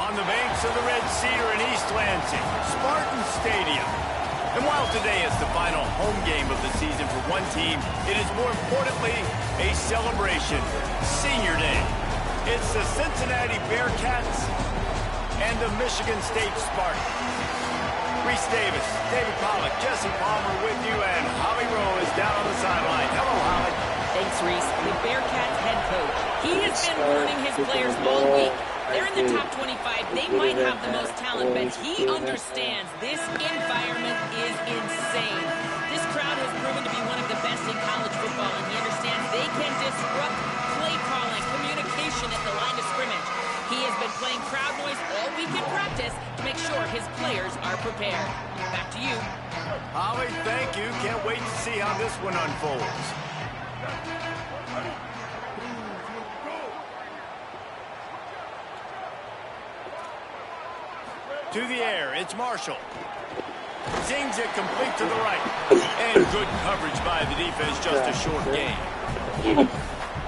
on the banks of the Red Cedar in East Lansing, Spartan Stadium. And while today is the final home game of the season for one team, it is more importantly a celebration, Senior Day. It's the Cincinnati Bearcats and the Michigan State Spartans. Reese Davis, David Pollack, Jesse Palmer with you, and Holly Rowe is down on the sideline. Hello, Holly. Thanks, Reese. The Bearcats head coach. He has been warning his players all week. They're in the top 25. They might have the most talent, but he understands this environment is insane. This crowd has proven to be one of the best in college football, and he understands they can disrupt play calling, communication at the line of scrimmage. He has been playing crowd noise all week in practice to make sure his players are prepared. Back to you. Holly, thank you. Can't wait to see how this one unfolds. To the air, it's Marshall. Sings it complete to the right. And good coverage by the defense, just a short gain.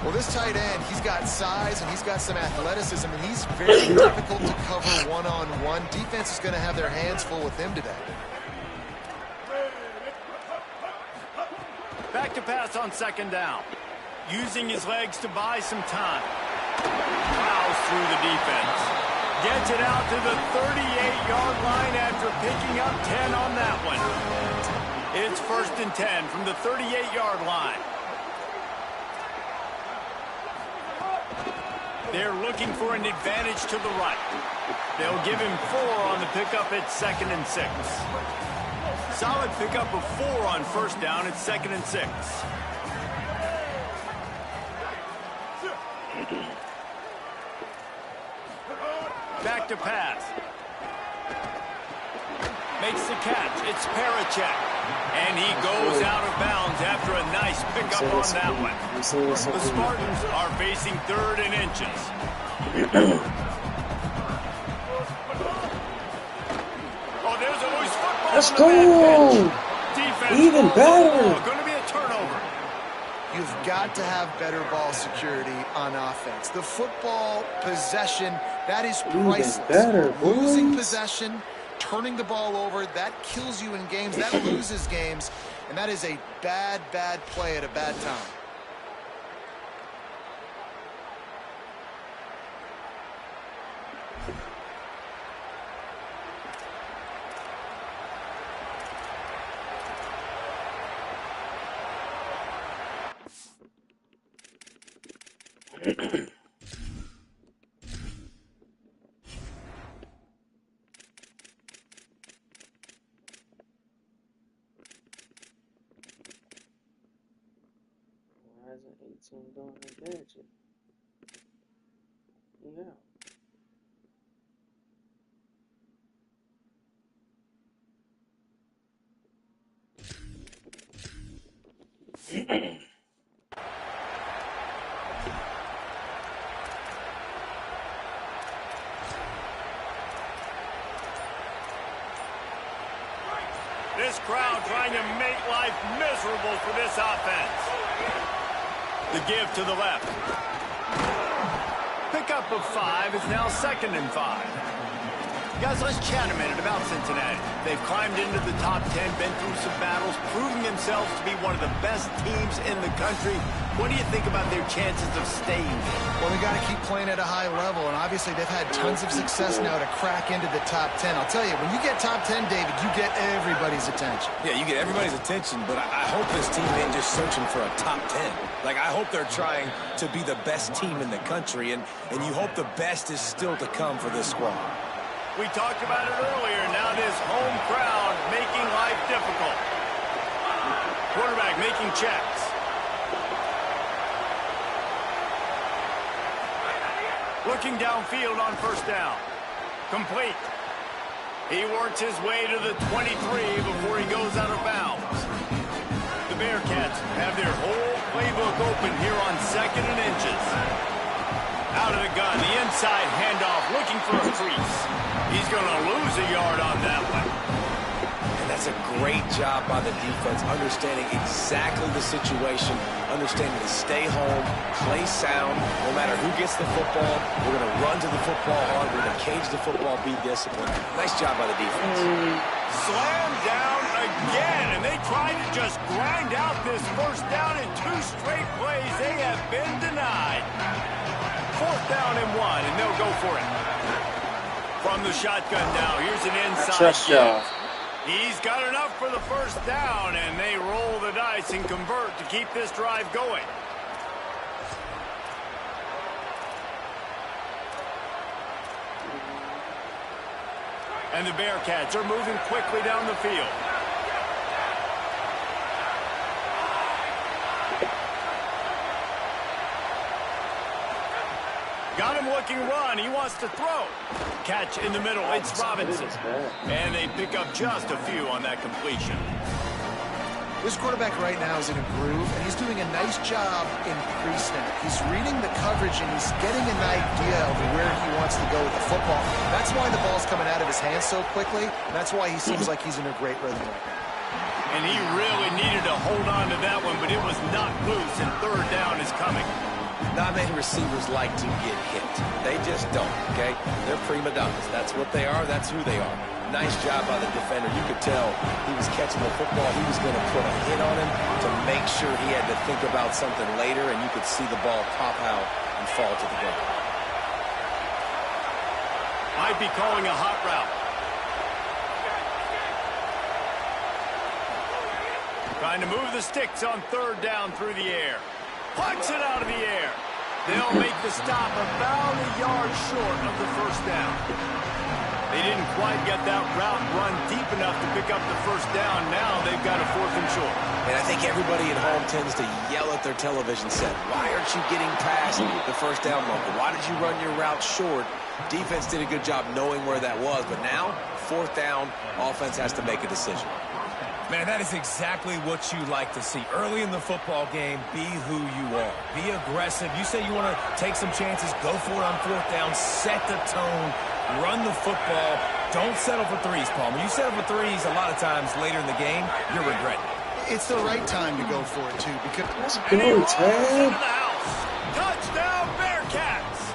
Well, this tight end, he's got size and he's got some athleticism, and he's very difficult to cover one-on-one. Defense is going to have their hands full with him today. Back to pass on second down. Using his legs to buy some time. Plows through the defense. Gets it out to the 38-yard line after picking up 10 on that one. It's 1st and 10 from the 38-yard line. They're looking for an advantage to the right. They'll give him 4 on the pickup at 2nd and 6. Solid pickup of 4 on first down at 2nd and 6. Back to pass. Makes the catch. It's Parachek. And he goes out of bounds after a nice pickup on that one. The Spartans are facing 3rd and inches. Oh, there's a loose football. Let's go. Defense Even better. Going to be a turnover. You've got to have better ball security on offense. The football possession, that is priceless. Better, losing possession, turning the ball over, that kills you in games, that loses games, and that is a bad, bad play at a bad time. Why isn't 18 doing the gadget? Yeah. This crowd trying to make life miserable for this offense. The give to the left. Pickup of 5 is now 2nd and 5. Guys, let's chat a minute about Cincinnati. They've climbed into the top 10, been through some battles, proving themselves to be one of the best teams in the country. What do you think about their chances of staying there? Well, they got to keep playing at a high level, and obviously they've had tons of success now to crack into the top 10. I'll tell you, when you get top 10, David, you get everybody's attention. Yeah, you get everybody's attention, but I hope this team ain't just searching for a top 10. Like, I hope they're trying to be the best team in the country, and you hope the best is still to come for this squad. We talked about it earlier. Now this home crowd making life difficult. Quarterback making checks. Looking downfield on first down. Complete. He works his way to the 23 before he goes out of bounds. The Bearcats have their whole playbook open here on 2nd and inches. Out of the gun, the inside handoff, looking for a crease. He's going to lose a yard on that one. And That's a great job by the defense, understanding exactly the situation, understanding to stay home, play sound. No matter who gets the football, we're going to run to the football hard. We're going to cage the football, be disciplined. Nice job by the defense. Slam down again, and they tried to just grind out this first down in 2 straight plays. They have been denied. 4th down and 1, and they'll go for it. From the shotgun now, here's an inside kick. He's got enough for the first down, and they roll the dice and convert to keep this drive going. And the Bearcats are moving quickly down the field. Got him looking run. He wants to throw. Catch in the middle. It's Robinson. And they pick up just a few on that completion. This quarterback right now is in a groove, and he's doing a nice job in pre-snap. He's reading the coverage, and he's getting an idea of where he wants to go with the football. That's why the ball's coming out of his hands so quickly. That's why he seems like he's in a great rhythm right now. And he really needed to hold on to that one, but it was not loose, and 3rd down is coming. Not many receivers like to get hit. They just don't, okay? They're prima donnas. That's what they are. That's who they are. Nice job by the defender. You could tell he was catching the football. He was going to put a hit on him to make sure he had to think about something later, and you could see the ball pop out and fall to the ground. Might be calling a hot route. Trying to move the sticks on 3rd down through the air. Plucks it out of the air. They'll make the stop about a yard short of the first down. They didn't quite get that route run deep enough to pick up the first down. Now they've got a 4th and short. And I think everybody at home tends to yell at their television set. Why aren't you getting past the first down marker? Why did you run your route short? Defense did a good job knowing where that was. But now, 4th down, offense has to make a decision. Man, that is exactly what you like to see. Early in the football game, be who you are. Be aggressive. You say you want to take some chances, go for it on 4th down, set the tone, run the football. Don't settle for threes, Paul. When you settle for threes, a lot of times later in the game, you're regretting it. It's the right time to go for it, too, because... Let's go, Ted. Touchdown, Bearcats!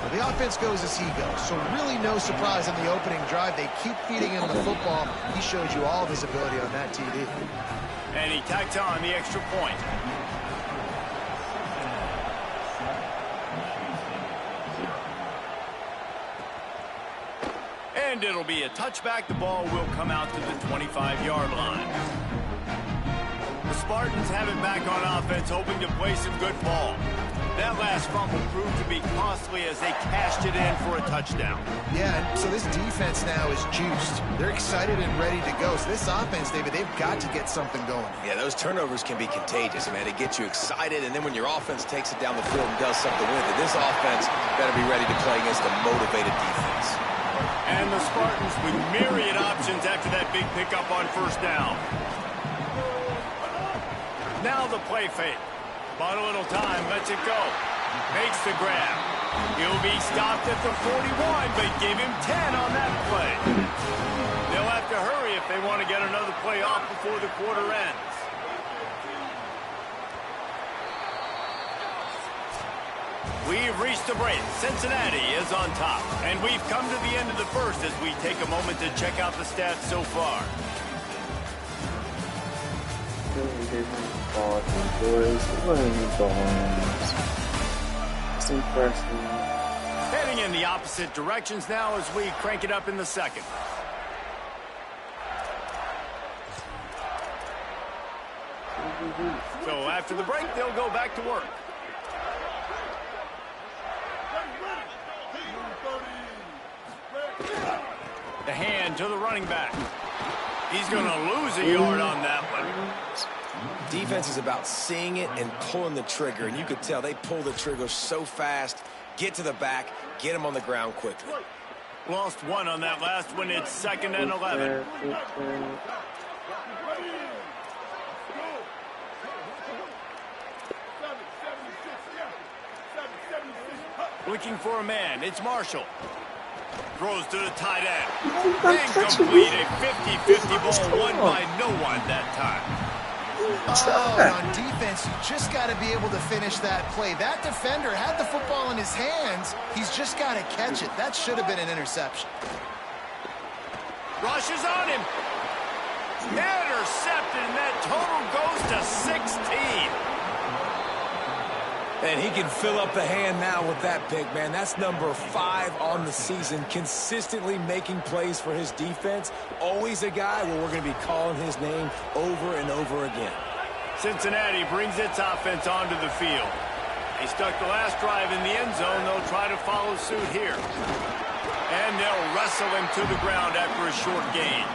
The offense goes as he goes, so really no surprise on the opening drive. They keep feeding him the football. He showed you all of his ability on that TD. And he tacks on the extra point. And it'll be a touchback. The ball will come out to the 25-yard line. The Spartans have it back on offense, hoping to play some good ball. That last fumble proved to be costly as they cashed it in for a touchdown. Yeah, so this defense now is juiced. They're excited and ready to go. So this offense, David, they've got to get something going. Yeah, those turnovers can be contagious, man. It gets you excited, and then when your offense takes it down the field and does something with it, this offense better be ready to play against a motivated defense. And the Spartans with myriad options after that big pickup on 1st down. Now the play fake. Bought a little time, lets it go. Makes the grab. He'll be stopped at the 41, but give him 10 on that play. They'll have to hurry if they want to get another play off before the quarter ends. We've reached the break. Cincinnati is on top. And we've come to the end of the first as we take a moment to check out the stats so far. It's impressive. Heading in the opposite directions now as we crank it up in the second. So after the break, they'll go back to work. The hand to the running back. He's going to lose a yard on that one. Defense is about seeing it and pulling the trigger, and you could tell they pull the trigger so fast, get to the back, get him on the ground quickly. Lost one on that last one. It's 2nd and 11. Looking for a man. It's Marshall. Throws to the tight end. Incomplete. A 50-50 ball won by no one that time. Oh, and on defense, you just got to be able to finish that play. That defender had the football in his hands. He's just got to catch it. That should have been an interception. Rushes on him. Intercepted, and that total goes to 16. And he can fill up the hand now with that pick, man. That's number 5 on the season, consistently making plays for his defense. Always a guy where we're going to be calling his name over and over again. Cincinnati brings its offense onto the field. They stuck the last drive in the end zone. They'll try to follow suit here. And they'll wrestle him to the ground after a short gain.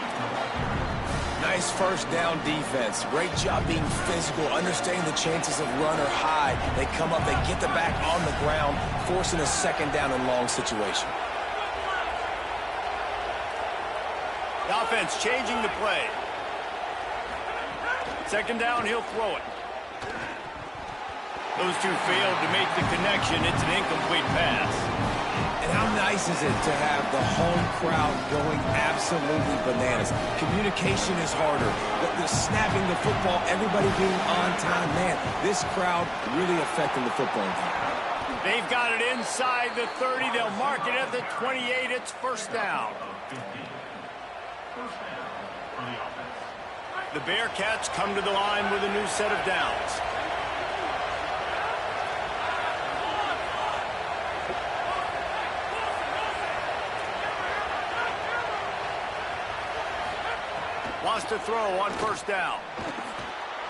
Nice first down defense. Great job being physical, understanding the chances of run or hide. They come up, they get the back on the ground, forcing a second down and long situation. The offense changing the play. Second down, he'll throw it. Those two failed to make the connection. It's an incomplete pass. And how nice is it to have the home crowd going absolutely bananas? Communication is harder. The snapping the football, everybody being on time. Man, this crowd really affecting the football game. They've got it inside the 30. They'll mark it at the 28. It's first down. The Bearcats come to the line with a new set of downs. Wants to throw on first down.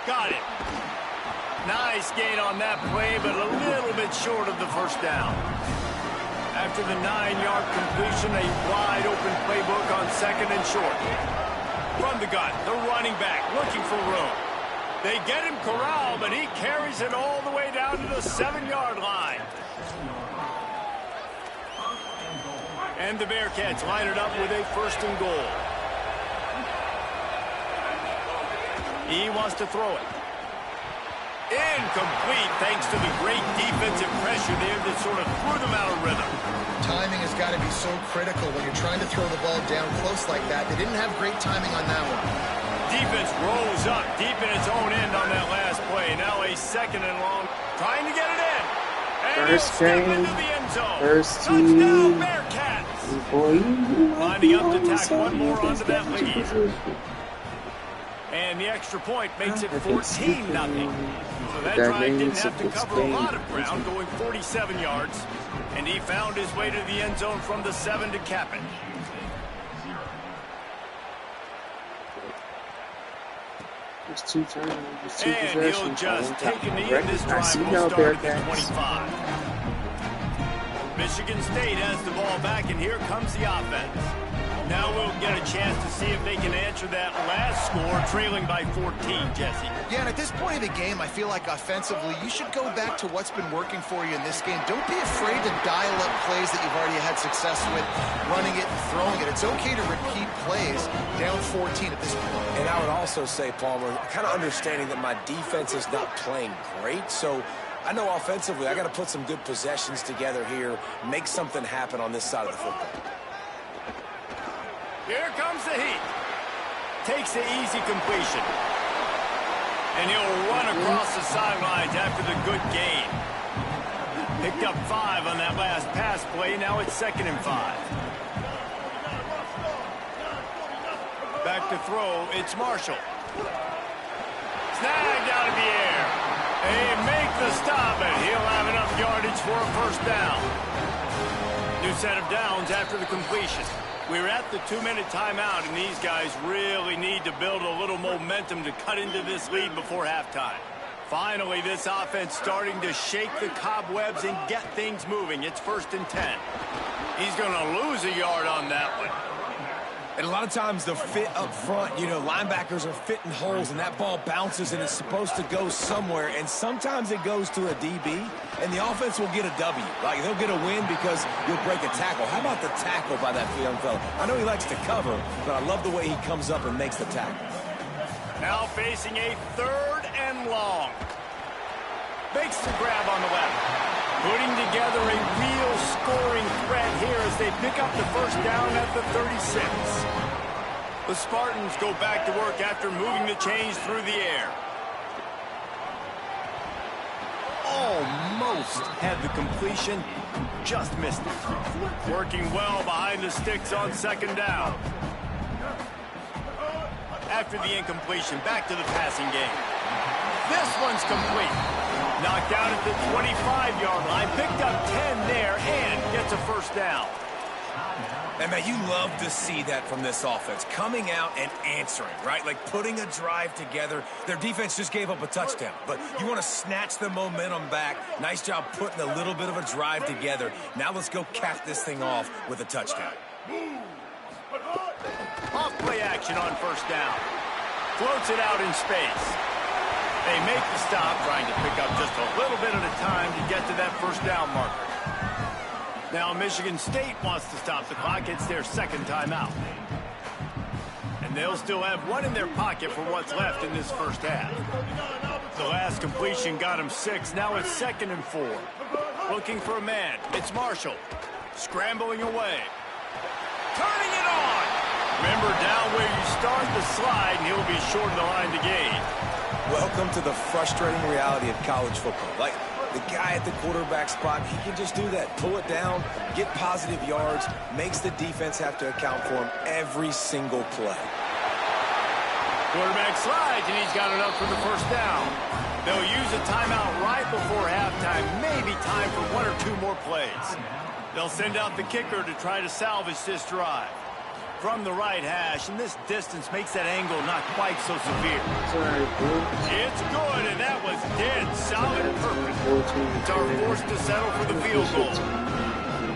Got it. Nice gain on that play, but a little bit short of the first down. After the 9-yard completion, a wide-open playbook on second and short. From the gun, the running back looking for room. They get him corralled, but he carries it all the way down to the 7-yard line. And the Bearcats line it up with a first and goal. He wants to throw it. Incomplete, thanks to the great defensive pressure there that sort of threw them out of rhythm. Timing has got to be so critical when you're trying to throw the ball down close like that. They didn't have great timing on that one. Defense rose up deep in its own end on that last play. Now a second and long, trying to get it in. And First step game, into the end zone. first Touchdown, team. Bearcats. Boy, Lining up to tack one more onto that lead. And the extra point makes it 14-0. So that drive didn't have to cover a lot of ground, going 47 yards. And he found his way to the end zone from the 7 to cap it. There's 2 turnovers, 2 And possessions. he'll just take a knee, and this drive will start at the 25. Michigan State has the ball back, and here comes the offense. Now we'll get a chance to see if they can answer that last score, trailing by 14, Jesse. Yeah, and at this point of the game, I feel like offensively, you should go back to what's been working for you in this game. Don't be afraid to dial up plays that you've already had success with, running it and throwing it. It's okay to repeat plays down 14 at this point. And I would also say, Palmer, kind of understanding that my defense is not playing great, so I know offensively I got to put some good possessions together here, make something happen on this side of the football. Here comes the heat. Takes the easy completion. And he'll run across the sidelines after the good gain. Picked up 5 on that last pass play. Now it's 2nd and 5. Back to throw. It's Marshall. Snagged out of the air. They make the stop, and he'll have enough yardage for a first down. New set of downs after the completion. We're at the 2-minute timeout, and these guys really need to build a little momentum to cut into this lead before halftime. Finally, this offense starting to shake the cobwebs and get things moving. It's 1st and 10. He's going to lose a yard on that one. And a lot of times the fit up front, you know, linebackers are fitting holes and that ball bounces and it's supposed to go somewhere. And sometimes it goes to a DB and the offense will get a W. Like they'll get a win because you'll break a tackle. How about the tackle by that young fella? I know he likes to cover, but I love the way he comes up and makes the tackle. Now facing a 3rd and long. Makes the grab on the left. Putting together a real scoring threat here as they pick up the first down at the 36. The Spartans go back to work after moving the chains through the air. Almost had the completion, just missed it. Working well behind the sticks on second down. After the incompletion, back to the passing game. This one's complete. Knocked out at the 25-yard line, picked up 10 there, and gets a first down. And, man, you love to see that from this offense, coming out and answering, right? Like putting a drive together. Their defense just gave up a touchdown, but you want to snatch the momentum back. Nice job putting a little bit of a drive together. Now let's go cap this thing off with a touchdown. Off play action on first down. Floats it out in space. They make the stop, trying to pick up just a little bit at a time to get to that first down marker. Now Michigan State wants to stop the clock. It's their second timeout. And they'll still have one in their pocket for what's left in this first half. The last completion got him 6. Now it's 2nd and 4. Looking for a man. It's Marshall. Scrambling away. Turning it on. Remember, down where you start the slide, and he'll be short of the line to gain. Welcome to the frustrating reality of college football. Like, the guy at the quarterback spot, he can just do that. Pull it down, get positive yards, makes the defense have to account for him every single play. Quarterback slides, and he's got enough for the first down. They'll use a timeout right before halftime, maybe time for 1 or 2 more plays. They'll send out the kicker to try to salvage this drive. From the right hash, and this distance makes that angle not quite so severe. It's good, and that was dead solid perfect. It's our force to settle for the field goal.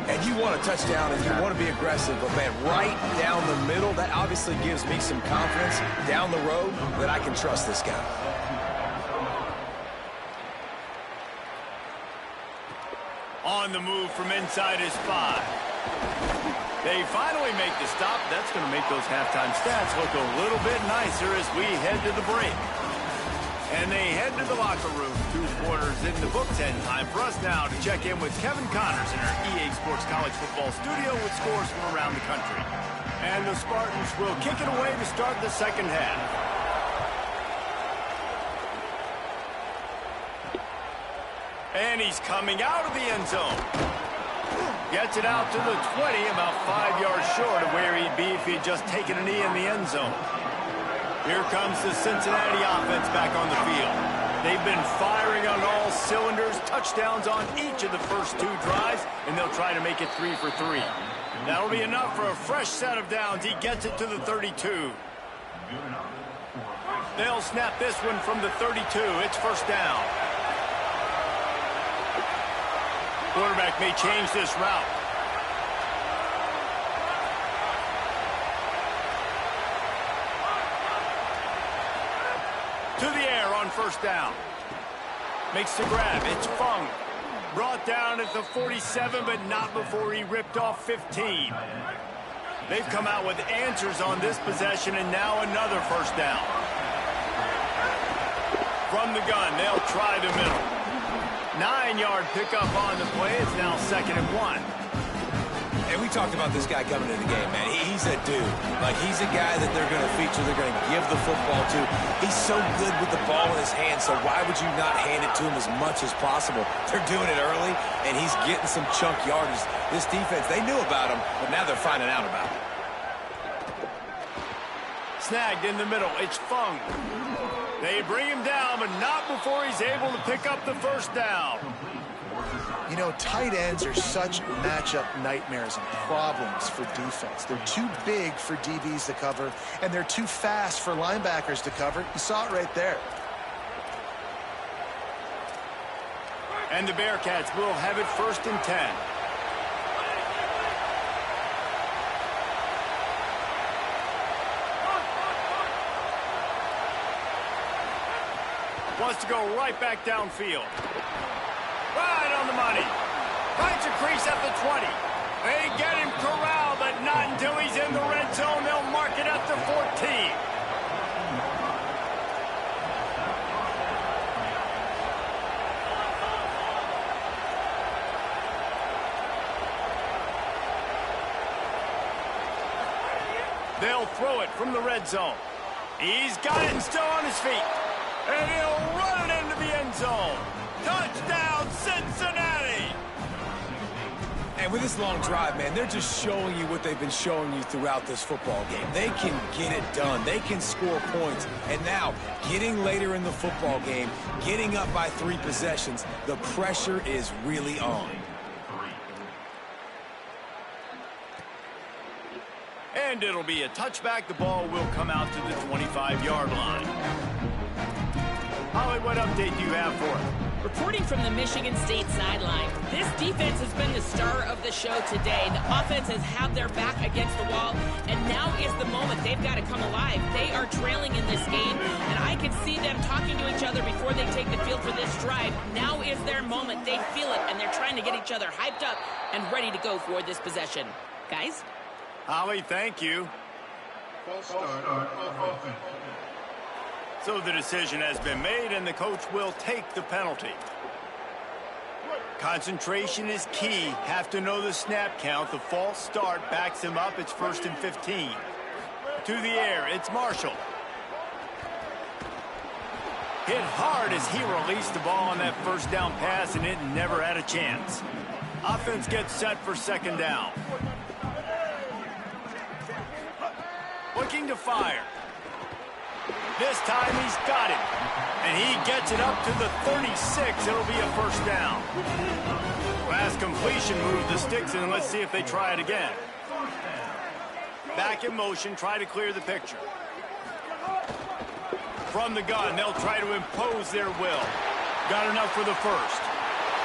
And you want a touchdown, and you want to be aggressive, but, man, right down the middle, that obviously gives me some confidence down the road that I can trust this guy. On the move from inside his 5. They finally make the stop. That's going to make those halftime stats look a little bit nicer as we head to the break. And they head to the locker room. 2 quarters in the books, and time for us now to check in with Kevin Connors in our EA Sports College Football studio with scores from around the country. And the Spartans will kick it away to start the second half. And he's coming out of the end zone. Gets it out to the 20, about 5 yards short of where he'd be if he'd just taken a knee in the end zone. Here comes the Cincinnati offense back on the field. They've been firing on all cylinders, touchdowns on each of the first 2 drives, and they'll try to make it 3 for 3. That'll be enough for a fresh set of downs. He gets it to the 32. They'll snap this one from the 32. It's first down. Quarterback may change this route. To the air on first down. Makes the grab. It's Fung. Brought down at the 47, but not before he ripped off 15. They've come out with answers on this possession, and now another first down. From the gun, they'll try the middle. 9-yard pickup on the play. It's now 2nd and 1. And we talked about this guy coming into the game, man. He's a dude. Like, he's a guy that they're going to feature, they're going to give the football to. He's so good with the ball in his hand, so why would you not hand it to him as much as possible? They're doing it early, and he's getting some chunk yardage. This defense, they knew about him, but now they're finding out about him. Snagged in the middle. It's Fung. They bring him down, but not before he's able to pick up the first down. You know, tight ends are such matchup nightmares and problems for defense. They're too big for DBs to cover, and they're too fast for linebackers to cover. You saw it right there. And the Bearcats will have it 1st and 10. Wants to go right back downfield. Right on the money. Finds a crease at the 20. They get him corralled, but not until he's in the red zone. They'll mark it at the 14. They'll throw it from the red zone. He's got it and still on his feet. And he'll run it into the end zone. Touchdown, Cincinnati! And with this long drive, man, they're just showing you what they've been showing you throughout this football game. They can get it done. They can score points. And now, getting later in the football game, getting up by 3 possessions, the pressure is really on. And it'll be a touchback. The ball will come out to the 25-yard line. Holly, what update do you have for us? Reporting from the Michigan State sideline, this defense has been the star of the show today. The offense has had their back against the wall, and now is the moment they've got to come alive. They are trailing in this game, and I can see them talking to each other before they take the field for this drive. Now is their moment. They feel it, and they're trying to get each other hyped up and ready to go for this possession. Guys? Holly, thank you. So the decision has been made, and the coach will take the penalty. Concentration is key. Have to know the snap count. The false start backs him up. It's 1st and 15. To the air, it's Marshall. Hit hard as he released the ball on that first down pass, and it never had a chance. Offense gets set for 2nd down. Looking to fire. This time he's got it. And he gets it up to the 36. It'll be a 1st down. Last completion moved the sticks in. Let's see if they try it again. Back in motion, try to clear the picture. From the gun, they'll try to impose their will. Got enough for the 1st.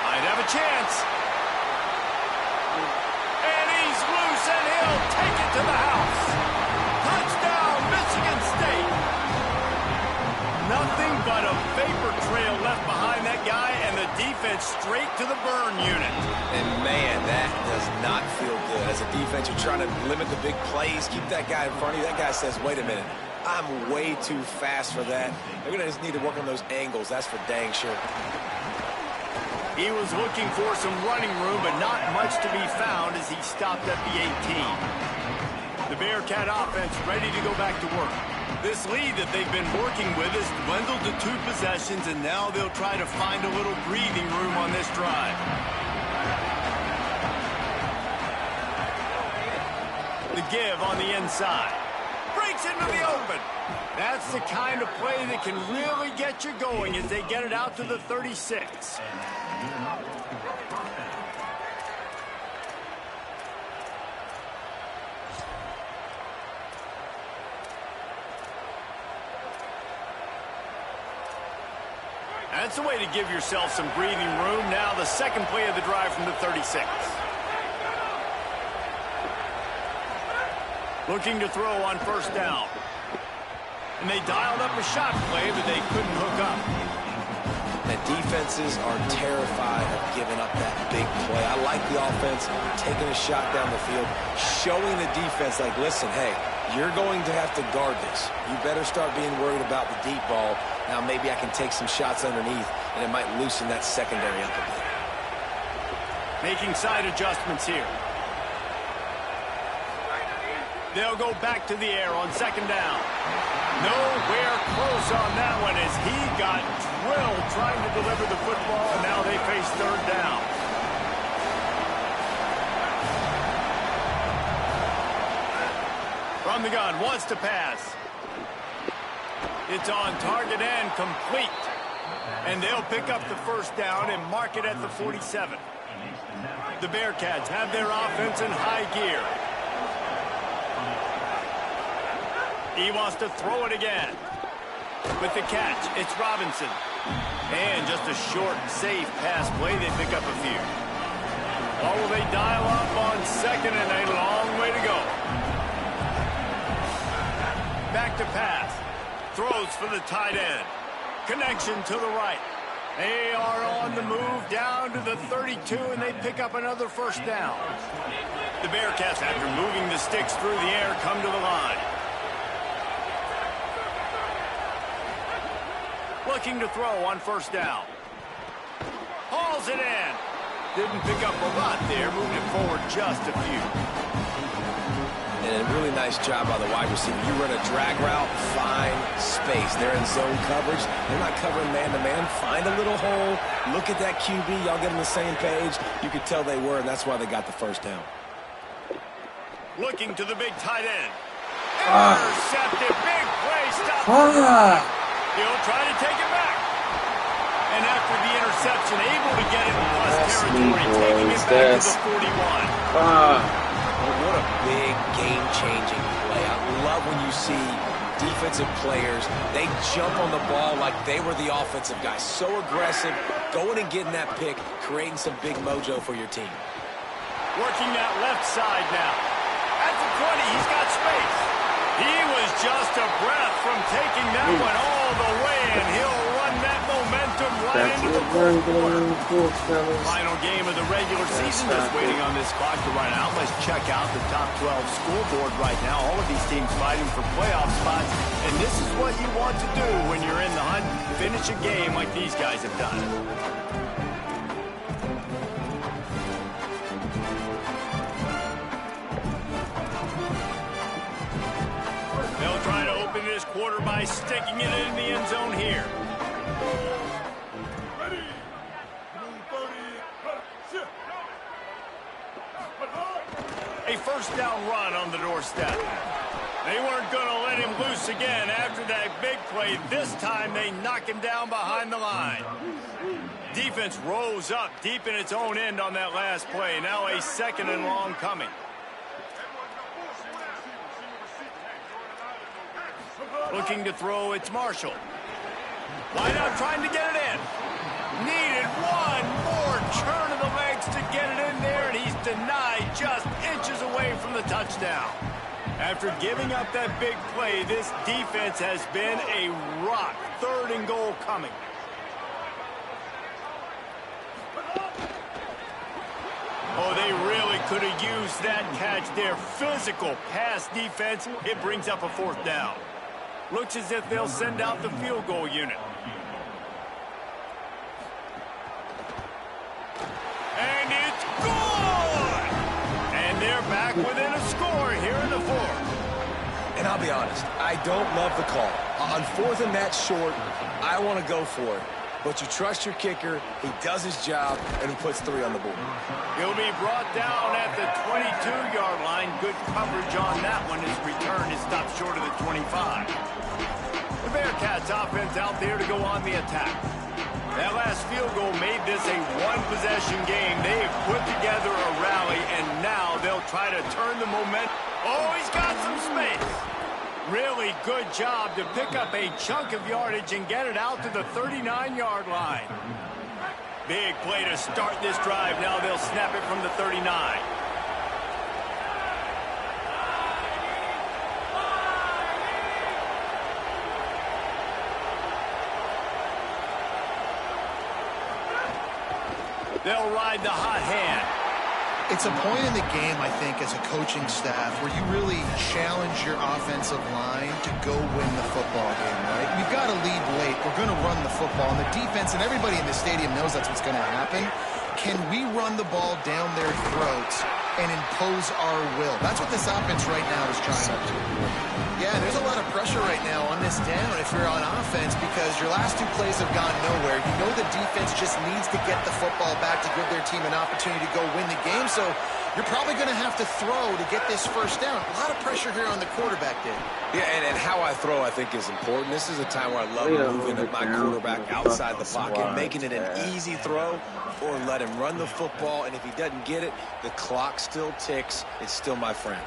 Might have a chance. And he's loose, and he'll take it to the house. Touchdown, Michigan State. Nothing but a vapor trail left behind that guy, and the defense straight to the burn unit. And, man, that does not feel good. As a defense, you're trying to limit the big plays, keep that guy in front of you. That guy says, wait a minute, I'm way too fast for that. They're going to just need to work on those angles. That's for dang sure. He was looking for some running room, but not much to be found as he stopped at the 18. The Bearcat offense ready to go back to work. This lead that they've been working with has dwindled to 2 possessions, and now they'll try to find a little breathing room on this drive. The give on the inside. Breaks into the open. That's the kind of play that can really get you going as they get it out to the 36. That's a way to give yourself some breathing room. Now the 2nd play of the drive from the 36. Looking to throw on 1st down. And they dialed up a shot play, but they couldn't hook up. The defenses are terrified of giving up that big play. I like the offense taking a shot down the field, showing the defense like, listen, hey, you're going to have to guard this. You better start being worried about the deep ball. Now maybe I can take some shots underneath, and it might loosen that secondary up a bit. Making side adjustments here. They'll go back to the air on 2nd down. Nowhere close on that one as he got drilled trying to deliver the football, and now they face 3rd down. From the gun, wants to pass. It's on target and complete. And they'll pick up the 1st down and mark it at the 47. The Bearcats have their offense in high gear. He wants to throw it again. With the catch, it's Robinson. And just a short, safe pass play. They pick up a few. Oh, will they dial up on 2nd, and a long way to go. Back to pass. Throws for the tight end. Connection to the right. They are on the move down to the 32, and they pick up another 1st down. The Bearcats, after moving the sticks through the air, come to the line. Looking to throw on 1st down. Hauls it in. Didn't pick up a lot there, moving it forward just a few. And And a really nice job by the wide receiver. You run a drag route, find space. They're in zone coverage. They're not covering man-to-man. Find a little hole. Look at that QB. Y'all get on the same page. You could tell they were, and that's why they got the first down. Looking to the big tight end. Intercepted. Big play. Stop. He'll try to take it back. And after the interception, able to get it in plus territory, taking it back to the 41. What a big game-changing play. I love when you see defensive players, they jump on the ball like they were the offensive guy. So aggressive, going and getting that pick, creating some big mojo for your team. Working that left side now. At the 20, he's got space. He was just a breath from taking that one all the way, and he'll run that momentum right into the fourth quarter. Final game of the regular season is waiting on this clock to run out. Let's check out the top 12 scoreboard right now. All of these teams fighting for playoff spots, and this is what you want to do when you're in the hunt. Finish a game like these guys have done. They'll try to open this quarter by sticking it in the end zone here. A first down run on the doorstep. They weren't going to let him loose again after that big play. This time they knock him down behind the line. Defense rose up deep in its own end on that last play. Now a second and long coming. Looking to throw, it's Marshall. Wide out trying to get it in. Needed one more turn of the legs to get it in there, and he's denied just inches away from the touchdown. After giving up that big play, this defense has been a rock. Third and goal coming. Oh, they really could have used that catch there. Physical pass defense. It brings up a fourth down. Looks as if they'll send out the field goal unit. And it's good! And they're back within a score here in the fourth. And I'll be honest, I don't love the call. On fourth and that short, I want to go for it. But you trust your kicker, he does his job, and he puts 3 on the board. He'll be brought down at the 22-yard line. Good coverage on that one. His return is stopped short of the 25. The Bearcats offense out there to go on the attack. That last field goal made this a one-possession game. They have put together a rally, and now they'll try to turn the momentum. Oh, he's got some space. Really good job to pick up a chunk of yardage and get it out to the 39-yard line. Big play to start this drive. Now they'll snap it from the 39. They'll ride the hot hand. It's a point in the game, I think, as a coaching staff where you really challenge your offensive line to go win the football game, right? We've got to lead late. We're going to run the football. And the defense and everybody in the stadium knows that's what's going to happen. Can we run the ball down their throats and impose our will? That's what this offense right now is trying to do. Yeah, there's a lot of pressure right now on this down if you're on offense because your last 2 plays have gone nowhere. You know the defense just needs to get the football back to give their team an opportunity to go win the game. So you're probably going to have to throw to get this first down. A lot of pressure here on the quarterback, Dave. Yeah, and how I throw, I think, is important. This is a time where I love moving my quarterback outside the pocket, making it an easy throw, or let him run the football. And if he doesn't get it, the clock still ticks. It's still my friend.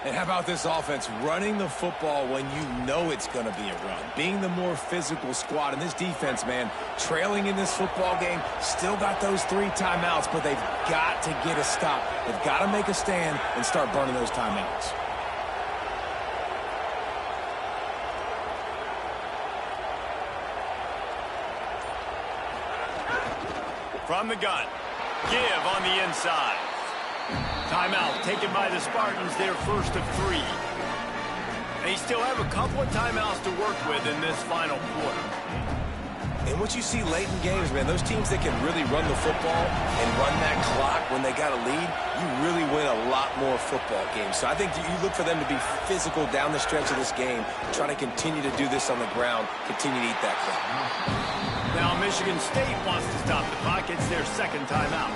And how about this offense running the football when you know it's going to be a run? Being the more physical squad. And this defense, man, trailing in this football game, still got those 3 timeouts, but they've got to get a stop. They've got to make a stand and start burning those timeouts. From the gun. Give on the inside. Timeout taken by the Spartans, their first of 3. They still have a couple of timeouts to work with in this final quarter. And what you see late in games, man, those teams that can really run the football and run that clock when they got a lead, you really win a lot more football games. So I think you look for them to be physical down the stretch of this game, try to continue to do this on the ground, continue to eat that clock. Now Michigan State wants to stop the clock. It's their second timeout.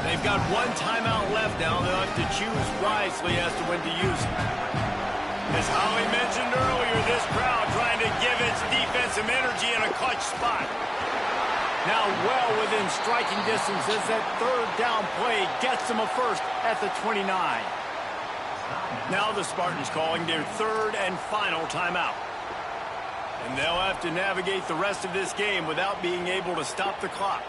They've got one timeout left now. They'll have to choose wisely as to when to use it. As Holly mentioned earlier, this crowd trying to give its defense some energy in a clutch spot. Now well within striking distance as that third down play gets them a first at the 29. Now the Spartans calling their third and final timeout. And they'll have to navigate the rest of this game without being able to stop the clock.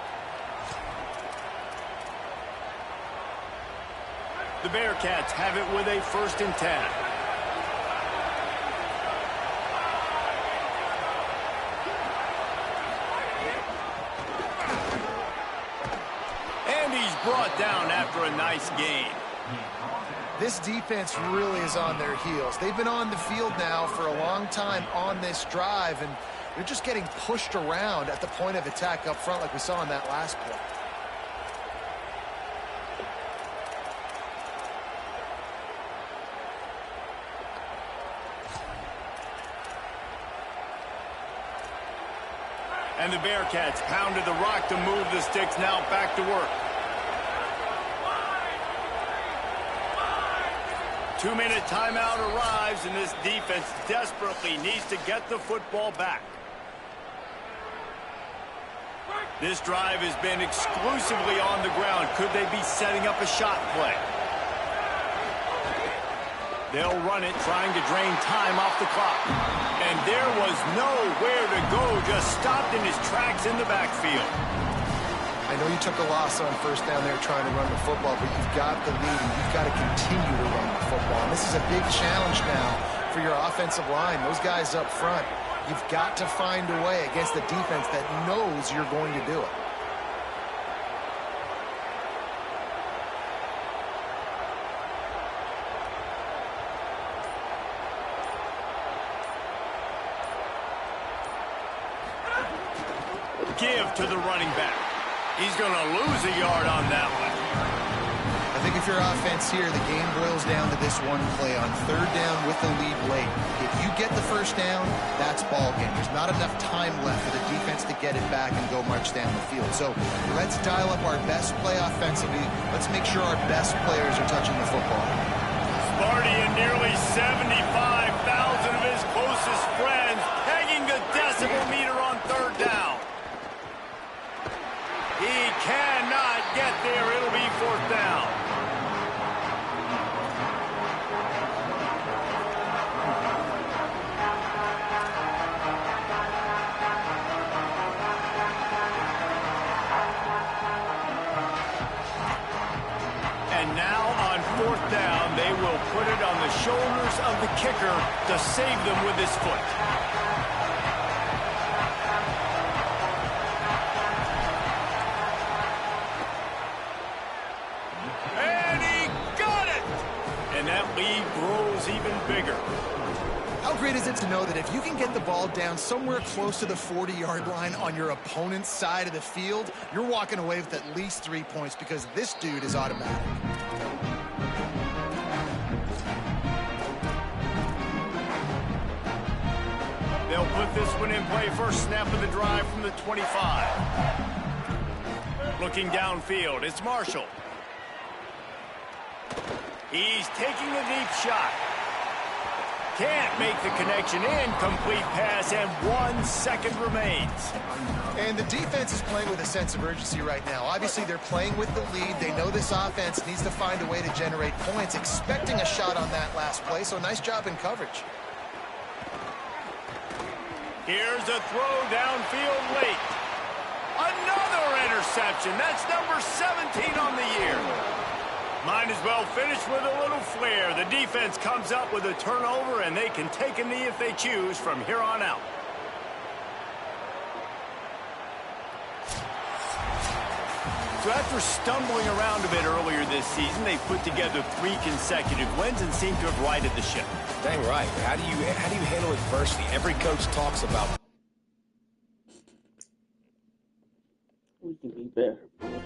The Bearcats have it with a 1st and 10. And he's brought down after a nice gain. This defense really is on their heels. They've been on the field now for a long time on this drive, and they're just getting pushed around at the point of attack up front like we saw in that last play. And the Bearcats pounded the rock to move the sticks, now back to work. 2-minute timeout arrives, and this defense desperately needs to get the football back. This drive has been exclusively on the ground. Could they be setting up a shot play? They'll run it, trying to drain time off the clock. And there was nowhere to go, just stopped in his tracks in the backfield. I know you took a loss on first down there trying to run the football, but you've got the lead and you've got to continue to run the football. And this is a big challenge now for your offensive line. Those guys up front, you've got to find a way against the defense that knows you're going to do it. Give to the running back. He's going to lose a yard on that one. I think if your offense here, the game boils down to this one play on third down with the lead late. If you get the first down, that's ball game. There's not enough time left for the defense to get it back and go march down the field. So let's dial up our best play offensively. Let's make sure our best players are touching the football. Sparty and nearly 75,000 of his closest friends pegging the decibel meter on third down. He cannot get there. It'll be 4th down. And now on 4th down, they will put it on the shoulders of the kicker to save them with his foot. Lead grows even bigger. How great is it to know that if you can get the ball down somewhere close to the 40-yard line on your opponent's side of the field, you're walking away with at least 3 points because this dude is automatic. They'll put this one in play. First snap of the drive from the 25. Looking downfield, it's Marshall. He's taking a deep shot. Can't make the connection. Incomplete pass, and 1 second remains. And the defense is playing with a sense of urgency right now. Obviously, they're playing with the lead. They know this offense needs to find a way to generate points, expecting a shot on that last play, so nice job in coverage. Here's a throw downfield late. Another interception. That's number 17 on the year. Might as well finish with a little flair. The defense comes up with a turnover, and they can take a knee if they choose from here on out. So after stumbling around a bit earlier this season, they put together 3 consecutive wins and seem to have righted the ship. Dang right. How do you handle adversity? Every coach talks about We can be better, boys.